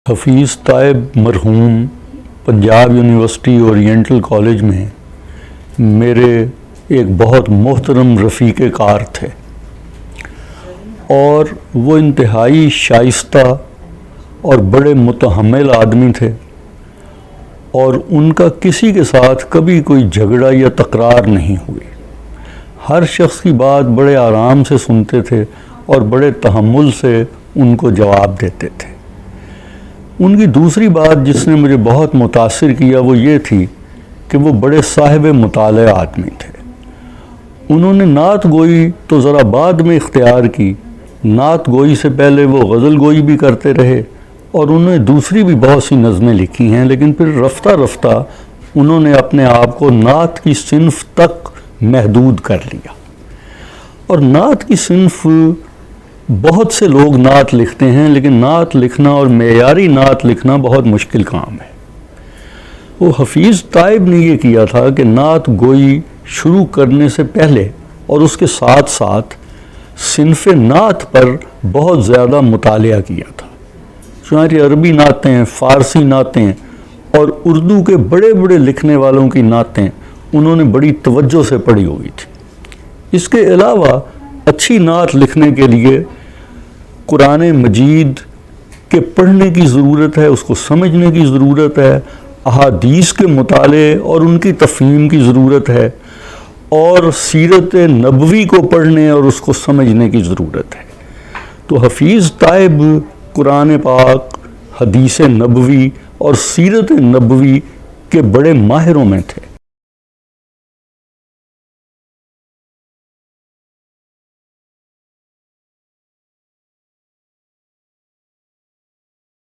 حفیظ طائب مرحوم Punjab university oriental college میں میرے ایک بہت محترم رفیق کار تھے اور وہ انتہائی شائستہ اور بڑے متحمل آدمی تھے، اور ان کا کسی کے ساتھ کبھی کوئی جھگڑا یا تکرار نہیں ہوئی۔ ہر شخص کی بات بڑے آرام سے سنتے تھے اور بڑے تحمل سے ان کو جواب دیتے تھے۔ ان کی دوسری بات جس نے مجھے بہت متاثر کیا وہ یہ تھی کہ وہ بڑے صاحب مطالعہ آدمی تھے۔ انہوں نے نعت گوئی تو ذرا بعد میں اختیار کی، نعت گوئی سے پہلے وہ غزل گوئی بھی کرتے رہے، اور انہوں نے دوسری بھی بہت سی نظمیں لکھی ہیں، لیکن پھر رفتہ رفتہ انہوں نے اپنے آپ کو نعت کی صنف تک محدود کر لیا۔ اور نعت کی صنف، بہت سے لوگ نعت لکھتے ہیں لیکن نعت لکھنا اور معیاری نعت لکھنا بہت مشکل کام ہے۔ وہ حفیظ طائب نے یہ کیا تھا کہ نعت گوئی شروع کرنے سے پہلے اور اس کے ساتھ ساتھ صنف نعت پر بہت زیادہ مطالعہ کیا تھا۔ چنانچہ عربی نعتیں، فارسی نعتیں اور اردو کے بڑے بڑے لکھنے والوں کی نعتیں انہوں نے بڑی توجہ سے پڑھی ہوئی تھی۔ اس کے علاوہ اچھی نعت لکھنے کے لیے قرآن مجید کے پڑھنے کی ضرورت ہے، اس کو سمجھنے کی ضرورت ہے، احادیث کے مطالعے اور ان کی تفہیم کی ضرورت ہے، اور سیرت نبوی کو پڑھنے اور اس کو سمجھنے کی ضرورت ہے۔ تو حفیظ طائب قرآن پاک، حدیث نبوی اور سیرت نبوی کے بڑے ماہروں میں تھے۔